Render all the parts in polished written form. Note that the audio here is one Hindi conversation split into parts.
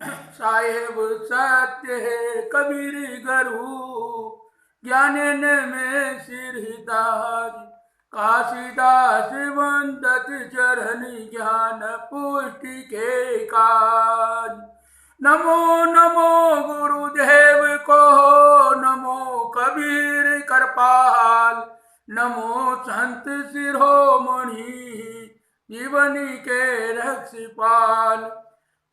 साहेब सत्य है कबीर गरु, ज्ञानन में सिरहिताज। काशीदास वंदत चरण ज्ञान पुष्टि के काज। नमो नमो गुरुदेव को, नमो कबीर कृपाल। नमो संत शिरोमणि, जीवन के रक्षपाल।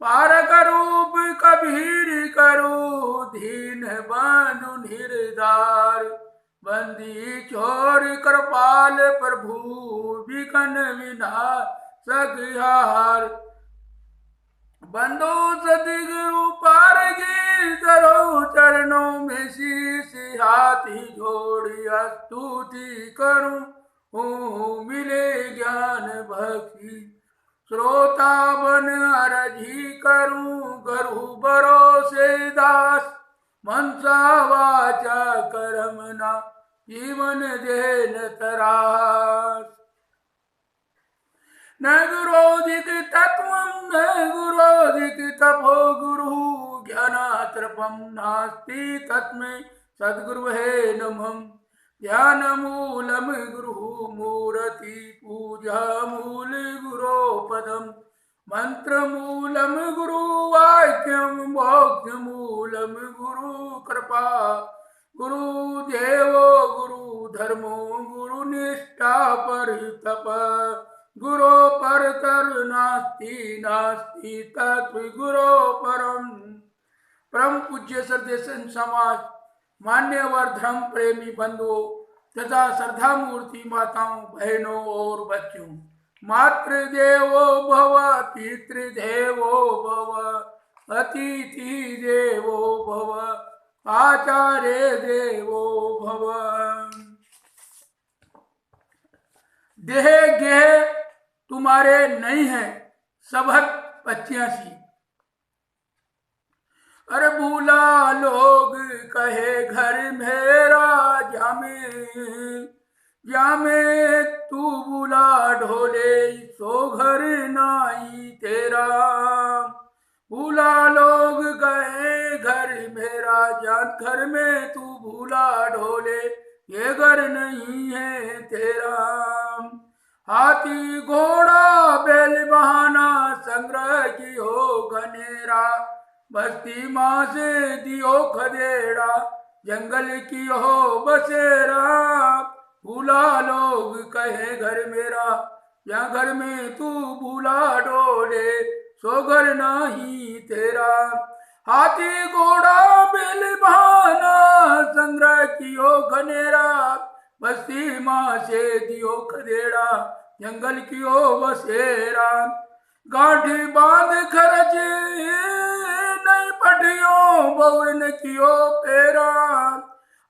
पारक रूप कबीर करू, दीन बंधु निर्धार। बंदी चोर कृपाल प्रभु, विघन विनाशक हार। बंधु सदगुरु पारगी करो, चरणों में शीश हाथी जोड़ी स्तुति करूं। मिले ज्ञान भक्ति श्रोता बन अरजी करूं। गरु भरोसे दास, मनसा वाचा कर्मणा जीवन देन तरास। न गुरोधिक तत्वं न गुरोधिक तपो गुरु, ज्ञानात्रपं नास्ति तस्मै सद्गुरवे नमः। ध्यान मूलम गुरु मूर्ति, पूजा मूल गुरो पदम। मंत्र मूलम गुरु वाक्यम, मोक्ष मूलम गुरु कृपा। गुरु देवो गुरु धर्मो, गुरु निष्ठा पर तप। गुरो परतर नास्ति नास्ति तत्व गुरो परम। परम पूज्य सदस्य समाज, मान्यवर धर्म प्रेमी बंधुओं तथा श्रद्धा मूर्ति माताओं बहनों और बच्चों, मातृ देवो भव, पितृ देवो भव, अतिथि देवो भव, आचार्य देवो भव। देह गेह तुम्हारे नहीं है, सबक 85। अरे भूला लोग कहे घर मेरा, जामे तू भूला ढोले, सो घर नाई तेरा। भूला लोग कहे घर मेरा, जान घर में तू भूला ढोले, ये घर नहीं है तेरा। हाथी घोड़ा बैल बहाना, संग्रह की हो घनेरा। बस्ती माँ से दियो खदेड़ा, जंगल की हो बसेरा। भूला लोग कहे घर मेरा, या घर में तू भूला डोले, सो घर नाही तेरा। हाथी घोड़ा बैल बहाना, संग्रह की हो घनेरा। बस्ती माँ से दियो खदेड़ा, जंगल की हो बसेरा। गांठी बांध खरच नहीं पटियो, बउन कियो पेरा।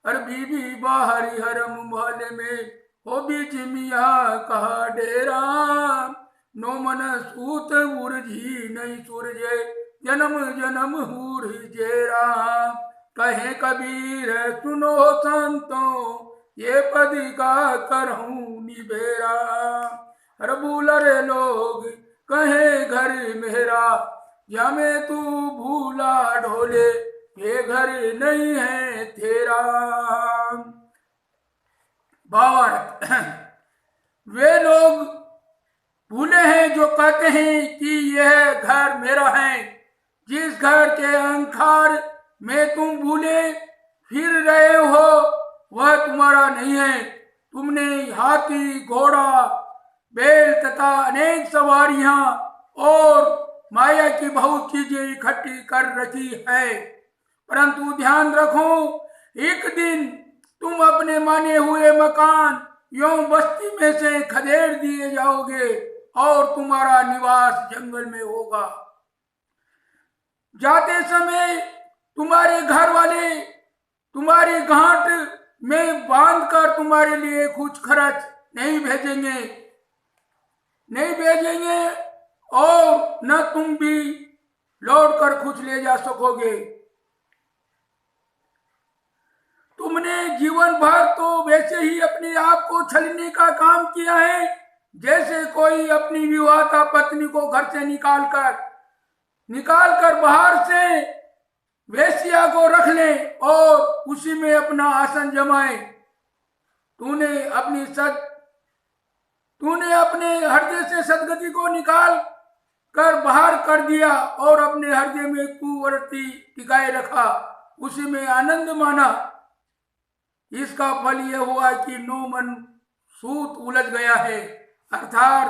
अर बीबी बाहरी हरम महल में, हो बीच मियाँ कहा डेरा। नो मन सूत उर्जी नहीं सूरजे, जन्म जन्म हूर जेरा। कहे कबीर सुनो संतों, ये पद का करहूं निबेरा। अर भूलरे लोग कहे घर मेरा, या में तू भूला ढोले, ये घर नहीं है तेरा। भावार्थ, वे लोग भूले हैं जो कहते हैं कि यह घर मेरा है। जिस घर के अहंकार में तुम भूले फिर रहे हो, वह तुम्हारा नहीं है। तुमने हाथी घोड़ा बैल तथा अनेक सवारियां और माया की बहुत चीजें इकट्ठी कर रखी है, परंतु ध्यान रखो, एक दिन तुम अपने माने हुए मकान यों बस्ती में से खदेड़ दिए जाओगे और तुम्हारा निवास जंगल में होगा। जाते समय तुम्हारे घर वाले तुम्हारी गांठ में बांधकर तुम्हारे लिए कुछ खर्च नहीं भेजेंगे और न तुम भी लौट कर कुछ ले जा सकोगे। तुमने जीवन भर तो वैसे ही अपने आप को छलने का काम किया है, जैसे कोई अपनी विवाहिता पत्नी को घर से निकाल कर बाहर से वेश्या को रख ले और उसी में अपना आसन जमाए। तूने अपने हृदय से सदगति को निकाल कर बाहर कर दिया और अपने हृदय में कुवृत्ति टिकाए रखा, उसी में आनंद माना। इसका फल यह हुआ कि 9 मन सूत उलझ गया है, अर्थात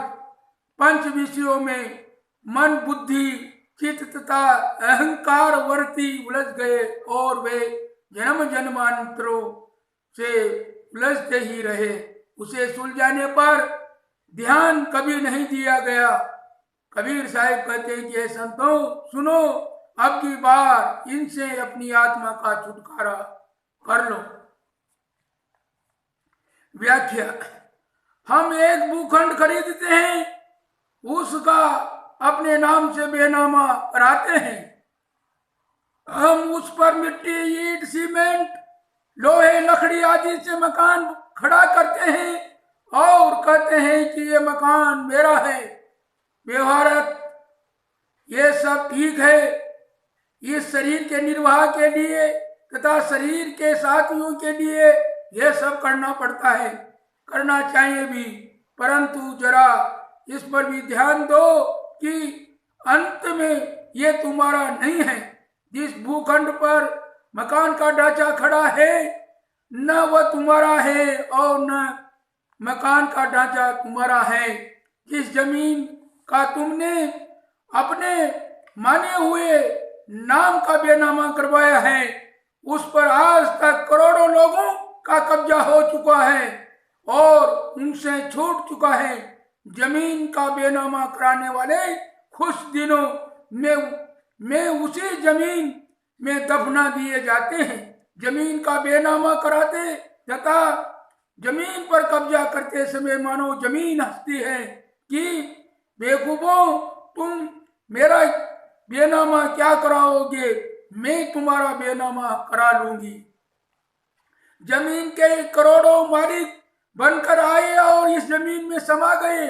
5 विषयों में मन, बुद्धि, चित्त तथा अहंकार वर्ती उलझ गए और वे जन्म जन्मांतरों से उलझते ही रहे। उसे सुलझाने पर ध्यान कभी नहीं दिया गया। कबीर साहिब कहते हैं कि संतों सुनो, अब की बार इनसे अपनी आत्मा का छुटकारा कर लो। व्याख्या। हम एक भूखंड खरीदते हैं, उसका अपने नाम से बेनामा कराते हैं। हम उस पर मिट्टी, ईंट, सीमेंट, लोहे, लकड़ी आदि से मकान खड़ा करते हैं और कहते हैं कि ये मकान मेरा है। व्यवहारत ये सब ठीक है। इस शरीर के निर्वाह के लिए तथा शरीर के साथियों के लिए यह सब करना पड़ता है, करना चाहिए भी, परंतु जरा इस पर भी ध्यान दो कि अंत में ये तुम्हारा नहीं है। जिस भूखंड पर मकान का ढांचा खड़ा है न वह तुम्हारा है और न मकान का ढांचा तुम्हारा है। जिस जमीन का तुमने अपने माने हुए नाम का बेनामा करवाया है, उस पर आज तक करोड़ों लोगों का कब्जा हो चुका है और उनसे छूट चुका है। जमीन का बेनामा कराने वाले खुश दिनों में उसी जमीन में दफना दिए जाते हैं। जमीन का बेनामा कराते तथा जमीन पर कब्जा करते समय मानो जमीन हंसती है कि बेवकूफों, तुम मेरा बेनामा क्या कराओगे, मैं तुम्हारा बेनामा करा लूंगी। जमीन के करोड़ों मालिक बनकर आए और इस जमीन में समा गए।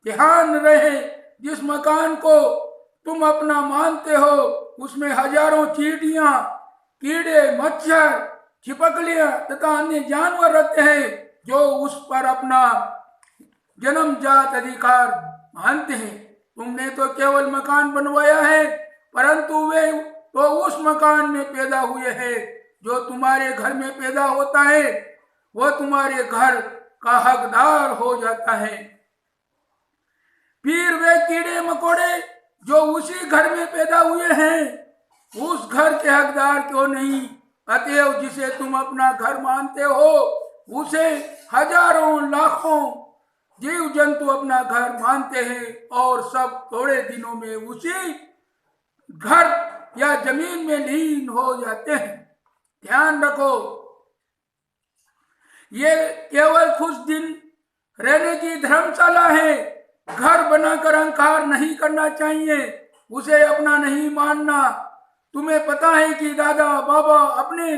ध्यान रहे, जिस मकान को तुम अपना मानते हो उसमें हजारों चींटियां, कीड़े, मच्छर, छिपकलियां तथा अन्य जानवर रहते हैं जो उस पर अपना जन्मजात अधिकार मानते हैं। तुमने तो केवल मकान बनवाया है, परंतु वे तो उस मकान में पैदा हुए हैं। जो तुम्हारे घर में पैदा होता है वह तुम्हारे घर का हकदार हो जाता है। फिर वे कीड़े मकोड़े जो उसी घर में पैदा हुए हैं उस घर के हकदार क्यों नहीं? अतएव जिसे तुम अपना घर मानते हो उसे हजारों लाखों जीव जंतु अपना घर मानते हैं और सब थोड़े दिनों में उसी घर या जमीन में लीन हो जाते हैं। ध्यान रखो, ये केवल कुछ दिन रहने की धर्मशाला है। घर बनाकर अहंकार नहीं करना चाहिए, उसे अपना नहीं मानना। तुम्हें पता है कि दादा बाबा अपने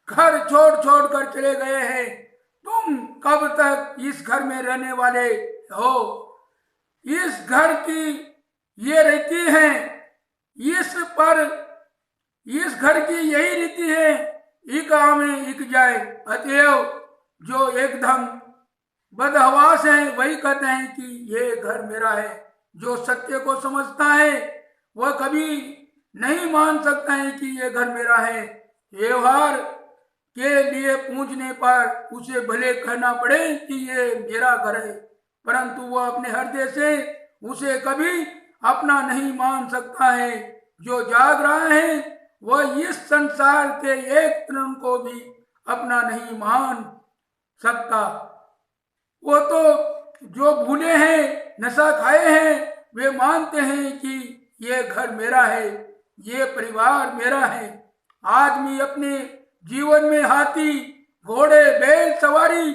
घर छोड़ छोड़ कर चले गए हैं। तुम कब तक इस घर में रहने वाले हो? इस घर की ये रीति है, इस घर की यही रीति है, इक आमे इक जाए। अतएव जो एकदम बदहवास है वही कहते हैं कि ये घर मेरा है। जो सत्य को समझता है वह कभी नहीं मान सकता है कि ये घर मेरा है। व्यवहार के लिए पूछने पर उसे भले कहना पड़े कि ये मेरा घर है, परंतु वह अपने हृदय से उसे कभी अपना नहीं मान सकता है। जो जाग रहा है वह इस संसार के एक तृण को भी अपना नहीं मान सकता। वो तो जो भूले हैं, नशा खाए हैं, वे मानते हैं कि ये घर मेरा है, ये परिवार मेरा है। आदमी अपने जीवन में हाथी, घोड़े, बैल सवारी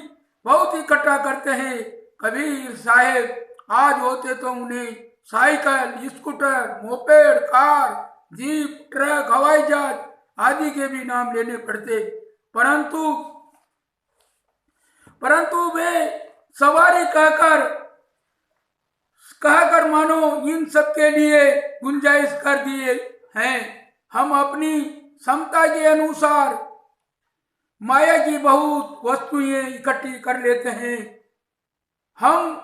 बहुत इकट्ठा करते हैं। कबीर साहेब आज होते तो उन्हें cycle, scooter, moped, car, jeep, truck, हवाई जहाज आदि के भी नाम लेने पड़ते, परंतु वे सवारी कहकर कहकर मानो इन सब के लिए गुंजाइश कर दिए हैं। हम अपनी क्षमता के अनुसार माया की बहुत वस्तुएं इकट्ठी कर लेते हैं। हम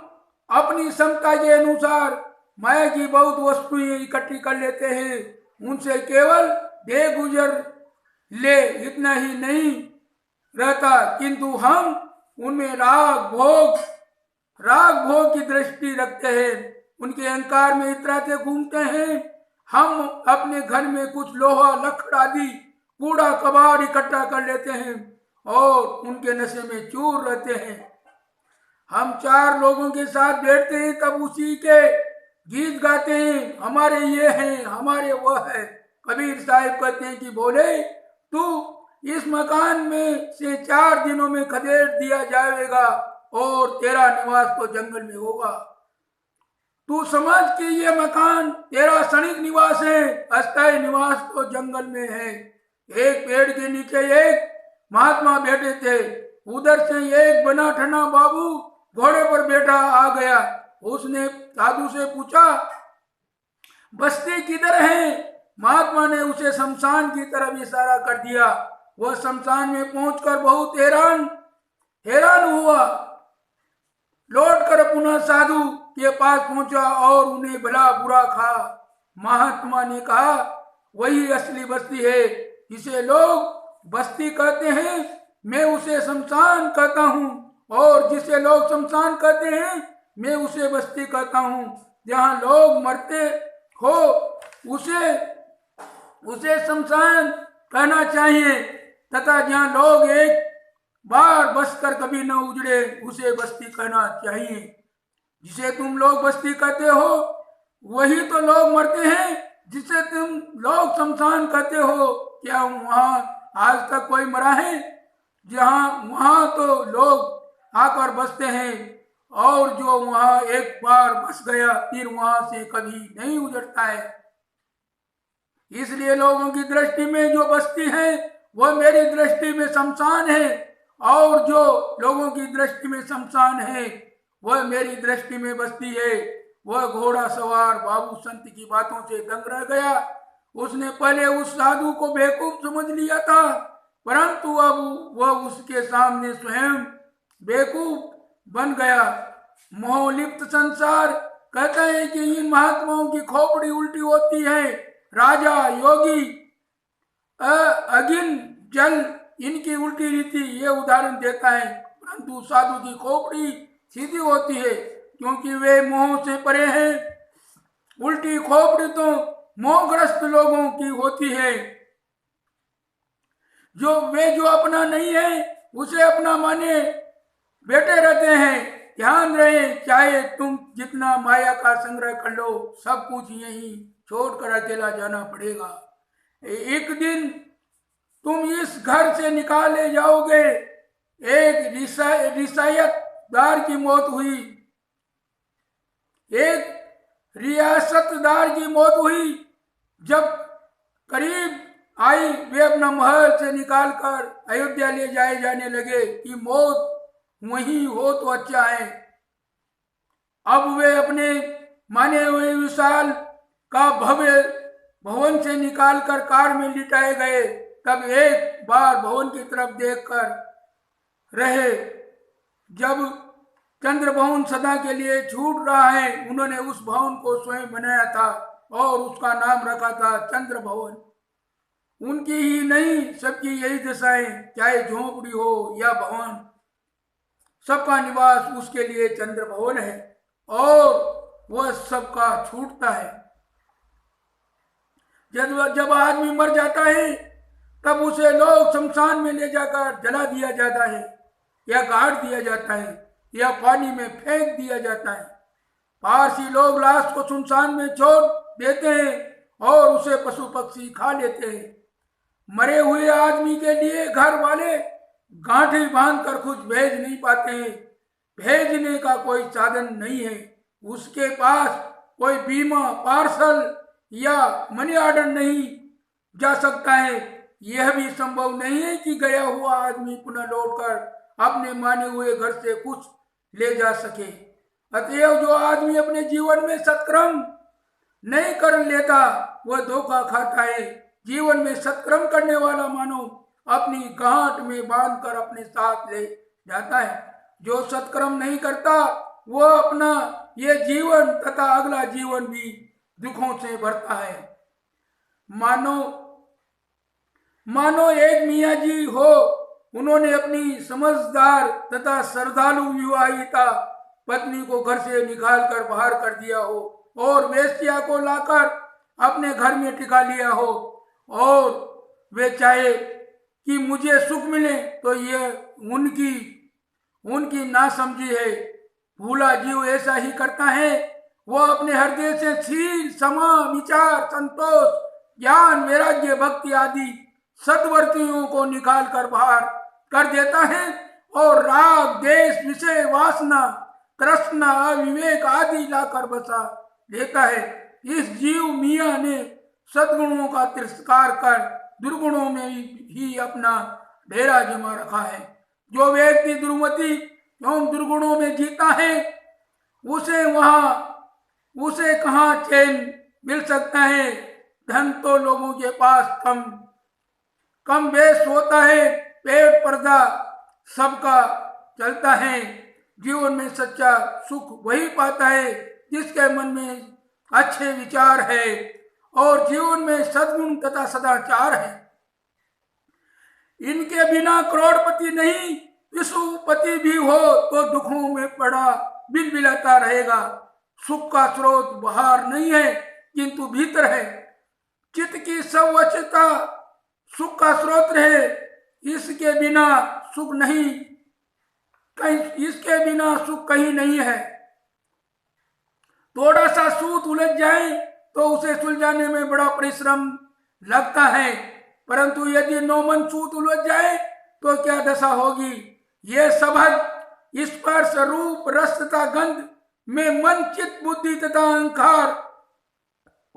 अपनी क्षमता के अनुसार माया की बहुत वस्तुएं इकट्ठी कर लेते हैं, उनसे केवल दे गुजर ले इतना ही नहीं रहता, किंतु हम उनमें राग भोग की दृष्टि रखते हैं, उनके अहंकार में इतराते घूमते हैं। हम अपने घर में कुछ लोहा लकड़ आदि कूड़ा कबाड़ इकट्ठा कर लेते हैं और उनके नशे में चूर रहते हैं। हम 4 लोगों के साथ बैठते हैं, तब उसी के गीत गाते हैं, हमारे ये हैं, हमारे वो है। कबीर साहिब कहते हैं कि बोले तू इस मकान में से 4 दिनों में खदेड़ दिया जाएगा और तेरा निवास तो जंगल में होगा। तू समझ कि ये मकान तेरा क्षणिक निवास है, अस्थायी निवास तो जंगल में है। एक पेड़ के नीचे एक महात्मा बैठे थे, उधर से एक बना ठना बाबू घोड़े पर बैठा आ गया। उसने साधु से पूछा बस्ती किधर है? महात्मा ने उसे शमशान की तरफ इशारा कर दिया। वह शमशान में पहुंचकर बहुत हैरान हुआ। लौटकर पुनः साधु के पास पहुंचा और उन्हें भला बुरा कहा। महात्मा ने कहा वही असली बस्ती है, जिसे लोग बस्ती कहते हैं मैं उसे शमशान कहता हूँ, और जिसे लोग शमशान कहते हैं मैं उसे बस्ती कहता हूँ। जहाँ लोग मरते हो उसे शमशान कहना चाहिए, तथा जहाँ लोग एक बार बसकर कभी न उजड़े उसे बस्ती कहना चाहिए। जिसे तुम लोग बस्ती कहते हो वही तो लोग मरते हैं, जिसे तुम लोग शमशान कहते हो। क्या वहाँ आज तक कोई मरा है? जहाँ वहाँ तो लोग आकर बसते हैं, और जो वहाँ एक बार बस गया फिर वहाँ से कभी नहीं उजड़ता है। इसलिए लोगों की दृष्टि में जो बस्ती है वह मेरी दृष्टि में शमशान है, और जो लोगों की दृष्टि में शमशान है वह मेरी दृष्टि में बस्ती है। वह घोड़ा सवार बाबू संत की बातों से दंग रह गया। उसने पहले उस साधु को बेवकूफ समझ लिया था, परंतु अब वह उसके सामने स्वयं बेवकूफ बन गया। मोहलिप्त संसार कहता है कि इन महात्माओं की खोपड़ी उल्टी होती है। राजा योगी अगिन जल इनकी उल्टी रीति ये उदाहरण देता है, परंतु साधु की खोपड़ी सीधी होती है, क्योंकि वे मोह से परे हैं। उल्टी खोपड़ी तो मोहग्रस्त लोगों की होती है, जो अपना नहीं है उसे अपना माने बैठे रहते हैं। ध्यान रहे, चाहे तुम जितना माया का संग्रह कर लो, सब कुछ यहीं छोड़कर अकेला जाना पड़ेगा। एक दिन तुम इस घर से निकाले जाओगे। एक रियासतदार की मौत हुई, जब करीब आई वे अपना महल से निकालकर अयोध्या ले जाने लगे कि मौत वहीं हो तो अच्छा है। अब वे अपने माने हुए विशाल का भव्य भवन से निकालकर कार में लिटाए गए। तब एक बार भवन की तरफ देखकर रहे। जब चंद्र भवन सदा के लिए छूट रहा है, उन्होंने उस भवन को स्वयं बनाया था और उसका नाम रखा था चंद्र भवन। उनकी ही नहीं, सबकी यही दशा है, चाहे झोंपड़ी हो या भवन, सबका निवास उसके लिए चंद्र भवन है और वह सबका छूटता है। जब आदमी मर जाता है तब उसे लोग शमशान में ले जाकर जला दिया जाता है, या गाड़ दिया जाता है, या पानी में फेंक दिया जाता है। पारसी लोग लाश को शमशान में छोड़ देते हैं और उसे पशु पक्षी खा लेते हैं। मरे हुए आदमी के लिए घर वाले गांठें बांधकर कुछ भेज नहीं पाते हैं। भेजने का कोई साधन नहीं है, उसके पास कोई बीमा, पार्सल या मनी ऑर्डर नहीं जा सकता है। यह भी संभव नहीं है कि गया हुआ आदमी पुनः लौटकर अपने माने हुए घर से कुछ ले जा सके। अतएव जो आदमी अपने जीवन में सत्कर्म नहीं कर लेता वह धोखा खाता है। जीवन में सत्कर्म करने वाला मानो अपनी गांठ में बांधकर अपने साथ ले जाता है। जो सत्कर्म नहीं करता वह अपना ये जीवन तथा अगला जीवन भी दुखों से भरता है। मानो एक मियाँ जी हो, उन्होंने अपनी समझदार तथा श्रद्धालु विवाहिता पत्नी को घर से निकालकर बाहर कर दिया हो और वेश्या को लाकर अपने घर में टिका लिया हो और वे चाहे कि मुझे सुख मिले, तो ये उनकी नासमझी है। भूला जीव ऐसा ही करता है। वह अपने हृदय से शील, क्षमा, विचार, संतोष, ज्ञान, वैराग्य, भक्ति आदि सद्वर्तियों को निकाल कर बाहर कर देता है और राग, देश, विषय, वासना, तृष्णा, अविवेक आदि लाकर बसा देता है। इस जीव मियाँ ने सद्गुणों का तिरस्कार कर दुर्गुणों में ही अपना डेरा जमा रखा है। जो व्यक्ति दुर्मति एवं दुर्गुणों में जीता है उसे कहाँ चैन मिल सकता है। धन तो लोगों के पास कम बेश होता है, पेट पर्दा सबका चलता है। जीवन में सच्चा सुख वही पाता है जिसके मन में अच्छे विचार है और जीवन में सद्गुण तथा सदाचार है। इनके बिना करोड़पति नहीं, विश्वपति भी हो तो दुखों में पड़ा बिलबिलाता रहेगा। सुख का स्रोत बाहर नहीं है किंतु भीतर है। चित्त की स्वच्छता सुख का स्रोत है। इसके बिना सुख कहीं नहीं है। थोड़ा सा सूत उलझ जाए तो उसे सुलझाने में बड़ा परिश्रम लगता है, परंतु यदि 9 मन सूत उलझ जाए तो क्या दशा होगी। ये सबद, स्पर्श, रूप, रस तथा गंध में मन, चित्त, बुद्धि तथा अहंकार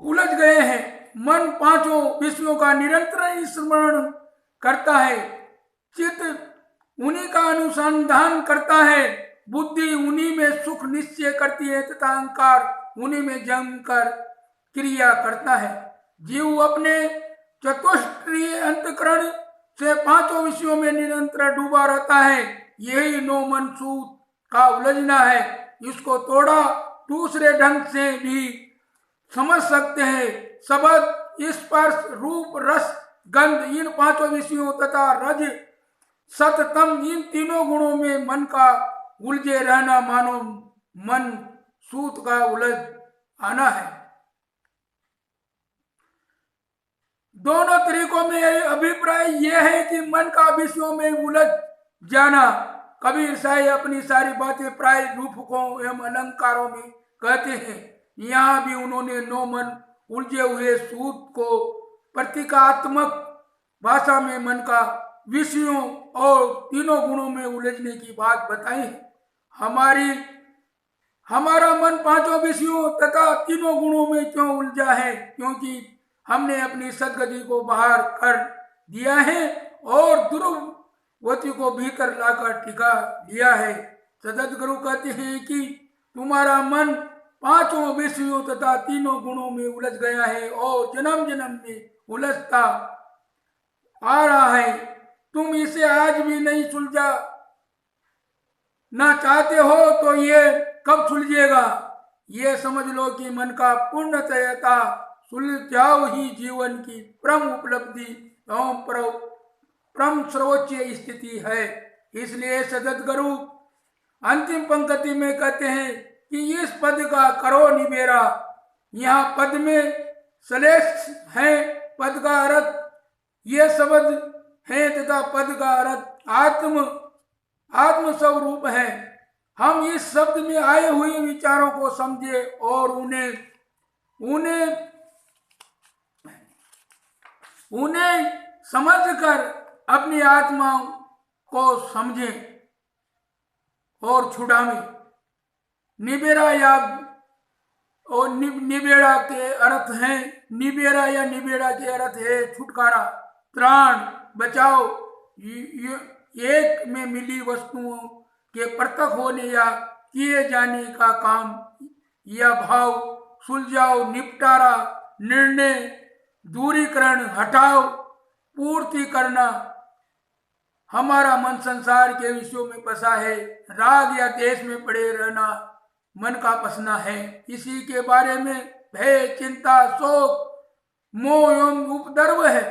उलझ गए हैं। मन 5 विषयों का निरंतर स्मरण करता है। चित्त उन्हीं का अनुसंधान करता है। बुद्धि उन्हीं में सुख निश्चय करती है तथा अहंकार उन्हीं में जमकर क्रिया करता है। जीव अपने चतुष्टय अंतकरण से 5 विषयों में निरंतर डूबा रहता है। यही 9 मन सूत का उलझना है। इसको थोड़ा दूसरे ढंग से भी समझ सकते हैं। शब्द, स्पर्श, रूप, रस, गंध, इन 5 विषयों तथा रज, सत, तम, इन तीनों गुणों में मन का उलझे रहना मानो मन सूत का उलझ आना है। दोनों तरीकों में अभिप्राय यह है कि मन का विषयों में उलझ जाना। कबीर साहब अपनी सारी बातें प्राय रूपकों एवं अलंकारों में कहते हैं। यहाँ भी उन्होंने 9 मन उलझे हुए सूत को प्रतीकात्मक भाषा में मन का विषयों और तीनों गुणों में उलझने की बात बताई है। हमारा मन 5 विषयों तथा तीनों गुणों में क्यों उलझा है? क्योंकि हमने अपनी सदगति को बाहर कर दिया है और दुर्वती को भीतर लाकर टिका लिया है। सदगुरु कहते हैं कि तुम्हारा मन 5 विषयों तथा तीनों गुणों में उलझ गया है और जन्म जन्म में उलझता आ रहा है। तुम इसे आज भी नहीं सुलझा ना चाहते हो तो ये कब सुलझेगा? ये समझ लो कि मन का पूर्णतयता सुलझाव ही जीवन की परम उपलब्धि एवं परम सर्वोच्च स्थिति है। इसलिए सदगुरु अंतिम पंक्ति में कहते हैं कि इस पद का करो निबेरा। यहाँ पद में श्लेष है, पद का अर्थ ये शब्द है तथा पद का अर्थ आत्म स्वरूप है। हम इस शब्द में आए हुए विचारों को समझे और उन्हें समझकर अपनी आत्मा को समझे और छुड़ावे। निबेरा और निबेड़ा के अर्थ है, निबेड़ा के अर्थ है छुटकारा, त्राण, बचाव। एक में मिली वस्तुओं के पृथक होने या किए जाने का काम, यह भाव सुलझाओ, निपटारा, निर्णय, दूरीकरण, हटाओ, पूर्ति करना। हमारा मन संसार के विषयों में फंसा है, राग या देश में पड़े रहना मन का पसना है। इसी के बारे में भय, चिंता, शोक, मोह एवं उपद्रव है।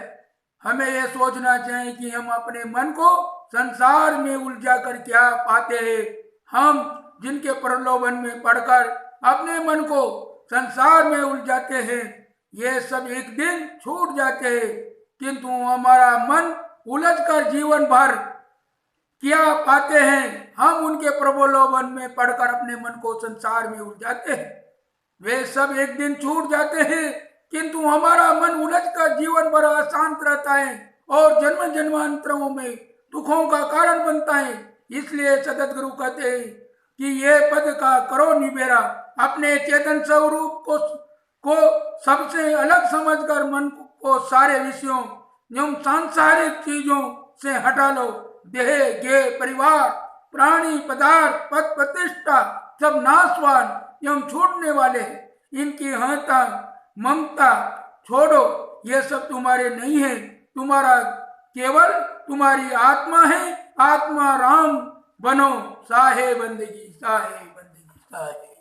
हमें यह सोचना चाहिए कि हम अपने मन को संसार में उलझा कर क्या पाते हैं। हम जिनके प्रलोभन में पड़कर अपने मन को संसार में उलझाते हैं, ये सब एक दिन छूट जाते हैं, किंतु हमारा मन उलझकर जीवन भर क्या पाते हैं। हम उनके प्रलोभन में पड़कर अपने मन को संसार में उलझाते हैं, वे सब एक दिन छूट जाते हैं, किंतु हमारा मन उलझकर जीवन भर अशांत रहता है और जन्म जन्मांतरों में दुखों का कारण बनता है। इसलिए सतत गुरु कहते हैं कि ये पद का करो निबेरा, अपने चेतन स्वरूप को सबसे अलग समझकर मन को सारे विषयों एवं सांसारिक चीजों से हटा लो। देह, गेह, परिवार, प्राणी, पदार्थ, पद, प्रतिष्ठा सब नाशवान एवं छूटने वाले हैं। इनकी अहंता, ममता छोड़ो, ये सब तुम्हारे नहीं है, तुम्हारा केवल तुम्हारी आत्मा है। आत्मा राम बनो, साहे बंदगी, साहे बंदगी, साहे।